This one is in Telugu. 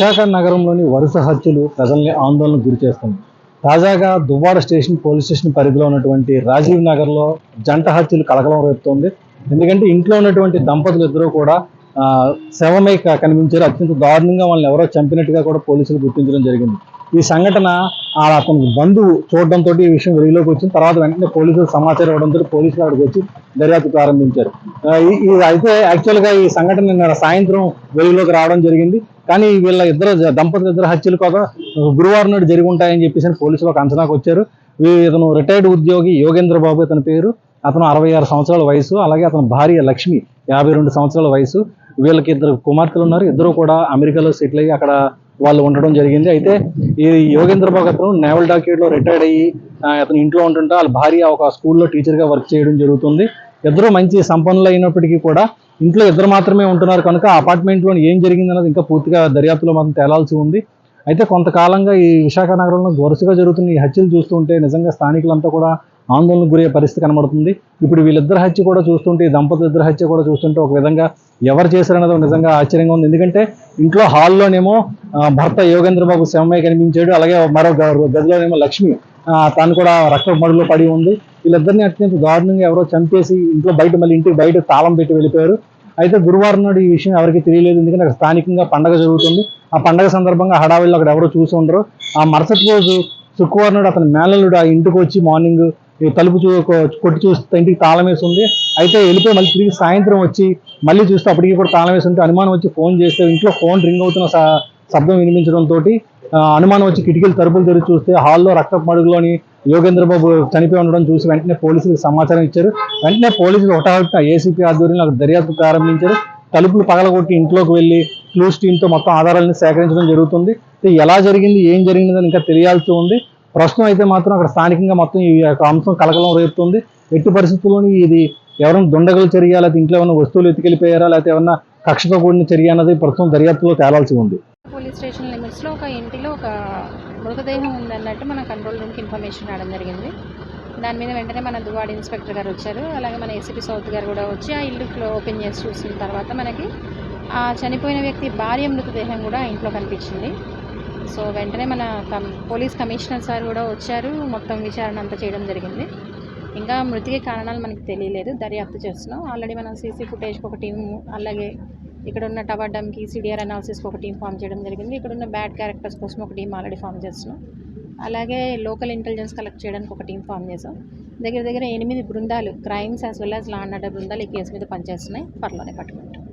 విశాఖ నగరంలోని వరుస హత్యలు ప్రజల్ని ఆందోళనకు గురి చేస్తుంది. తాజాగా దువ్వాడ పోలీస్ స్టేషన్ పరిధిలో ఉన్నటువంటి రాజీవ్ నగర్లో జంట హత్యలు కలకలం రేపుతోంది. ఎందుకంటే ఇంట్లో ఉన్నటువంటి దంపతులు ఇద్దరూ కూడా శవమై కనిపించారు. అత్యంత దారుణంగా వాళ్ళని ఎవరో చంపినట్టుగా కూడా పోలీసులు గుర్తించడం జరిగింది. ఈ సంఘటన అతని బంధువు చూడడంతో ఈ విషయం వెలుగులోకి వచ్చింది. తర్వాత వెంటనే పోలీసులు సమాచారం ఇవ్వడంతో పోలీసులు అక్కడికి వచ్చి దర్యాప్తు ప్రారంభించారు. అయితే యాక్చువల్గా ఈ సంఘటన నిన్న సాయంత్రం వెలుగులోకి రావడం జరిగింది. కానీ వీళ్ళ దంపతులు ఇద్దరు హత్యలు కూడా గురువారం నాడు జరిగి ఉంటాయని చెప్పేసి పోలీసులు ఒక అంచనాకు వచ్చారు. ఇతను రిటైర్డ్ ఉద్యోగి యోగేంద్ర బాబు ఇతని పేరు. అతను 66 సంవత్సరాల వయసు. అలాగే అతని భార్య లక్ష్మి 52 సంవత్సరాల వయసు. వీళ్ళకి ఇద్దరు కుమార్తెలు ఉన్నారు. ఇద్దరు కూడా అమెరికాలో సెటిల్ అయ్యి అక్కడ వాళ్ళు ఉండడం జరిగింది. అయితే ఈ యోగేంద్ర బాబు అతను నేవల్ డాక్యుమెంట్లో రిటైర్డ్ అయ్యి అతను ఇంట్లో ఉంటుంటే వాళ్ళ భార్య ఒక స్కూల్లో టీచర్గా వర్క్ చేయడం జరుగుతుంది. ఇద్దరు మంచి సంపన్నులు అయినప్పటికీ కూడా ఇంట్లో ఇద్దరు మాత్రమే ఉంటున్నారు కనుక అపార్ట్మెంట్లో ఏం జరిగింది అన్నది ఇంకా పూర్తిగా దర్యాప్తులో మాత్రం తేలాల్సి ఉంది. అయితే కొంతకాలంగా ఈ విశాఖ నగరంలో వరుసగా జరుగుతున్న ఈ హత్యలు చూస్తుంటే నిజంగా స్థానికులంతా కూడా ఆందోళనకు గురయ్యే పరిస్థితి కనబడుతుంది. ఇప్పుడు వీళ్ళిద్దరు హత్య కూడా చూస్తుంటే, ఈ దంపతులు ఇద్దరు హత్య కూడా చూస్తుంటే ఒక విధంగా ఎవరు చేశారన్నది నిజంగా ఆశ్చర్యంగా ఉంది. ఎందుకంటే ఇంట్లో హాల్లోనేమో భర్త యోగేంద్ర బాబు శవమై కనిపించాడు. అలాగే మరో గదిలోనేమో లక్ష్మి తను కూడా రక్త మడుగులో పడి ఉంది. వీళ్ళిద్దరిని అత్యంత దారుణంగా ఎవరో చంపేసి మళ్ళీ ఇంటికి బయట తాళం పెట్టి వెళ్ళిపోయారు. అయితే గురువారం నాడు ఈ విషయం ఎవరికి తెలియలేదు. ఎందుకంటే అక్కడ స్థానికంగా పండగ జరుగుతుంది. ఆ పండగ సందర్భంగా హడావిడిలో అక్కడ ఎవరో చూసి ఉండరు. ఆ మరుసటి రోజు శుక్రవారం నాడు అతని మేనల్లుడు ఆ ఇంటికి వచ్చి మార్నింగ్ తలుపు కొట్టి చూస్తే ఇంటికి తాళం వేసి ఉంది. అయితే వెళ్ళిపోయి మళ్ళీ తిరిగి సాయంత్రం వచ్చి మళ్ళీ చూస్తే అప్పటికి కూడా తాళం వేసి ఉంటే అనుమానం వచ్చి ఫోన్ చేస్తే ఇంట్లో ఫోన్ రింగ్ అవుతున్న శబ్దం వినిపించడంతో అనుమానం వచ్చి కిటికీలు తలుపులు తెరిచి చూస్తే హాల్లో రక్తపు మడుగులోని యోగేంద్ర బాబు చనిపోయి ఉండడం చూసి వెంటనే పోలీసులకు సమాచారం ఇచ్చారు. వెంటనే పోలీసులు హఠాత్తుగా ఏసీపీ ఆధ్వర్యంలో అక్కడ దర్యాప్తు ప్రారంభించారు. తలుపులు పగలగొట్టి ఇంట్లోకి వెళ్ళి క్లూస్ టీంతో మొత్తం ఆధారాలను సేకరించడం జరుగుతుంది. ఎలా జరిగింది, ఏం జరిగిందని ఇంకా తెలియాల్సి ఉంది. ప్రస్తుతం అయితే మాత్రం అక్కడ స్థానికంగా మొత్తం ఈ యొక్క అంశం కలకలం రేపుతుంది. ఎట్టి పరిస్థితుల్లోని ఇది ఎవరైనా దుండగుల చర్య, లేకపోతే ఇంట్లో ఏమైనా వస్తువులు ఎత్తుకెళ్ళిపోయారా, లేకపోతే ఏమన్నా కక్షతో కూడిన చర్య అన్నది ప్రస్తుతం దర్యాప్తులో తేలాల్సి ఉంది. పోలీస్ స్టేషన్ లిమిట్స్లో ఒక ఇంటిలో ఒక మృతదేహం ఉందన్నట్టు మన కంట్రోల్ రూమ్కి ఇన్ఫర్మేషన్ రావడం జరిగింది. దాని మీద వెంటనే మన దువ్వాడ ఇన్స్పెక్టర్ గారు వచ్చారు. అలాగే మన ఏసీపీ సౌత్ గారు కూడా వచ్చి ఆ ఇల్లు ఓపెన్ చేసి చూసిన తర్వాత మనకి ఆ చనిపోయిన వ్యక్తి భార్య మృతదేహం కూడా ఇంట్లో కనిపించింది. సో వెంటనే మన పోలీస్ కమిషనర్ సార్ కూడా వచ్చారు. మొత్తం విచారణ అంతా చేయడం జరిగింది. ఇంకా మృతికి కారణాలు మనకి తెలియలేదు, దర్యాప్తు చేస్తున్నాం. ఆల్రెడీ మనం సీసీ ఫుటేజ్కి ఒక టీము, అలాగే ఇక్కడ ఉన్న టవర్ డమ్కి సిడిఆర్ అనాలిసిస్కి ఒక టీం ఫామ్ చేయడం జరిగింది. ఇక్కడ ఉన్న బ్యాడ్ క్యారెక్టర్స్ కోసం ఒక టీం ఆల్రెడీ ఫామ్ చేస్తున్నాం. అలాగే లోకల్ ఇంటెలిజెన్స్ కలెక్ట్ చేయడానికి ఒక టీం ఫామ్ చేసాం. దగ్గర 8 బృందాలు, crimes as well as law and order బృందాలు ఈ కేసు మీద పనిచేస్తున్నాయి. త్వరలోనే పట్టుకుంటాం.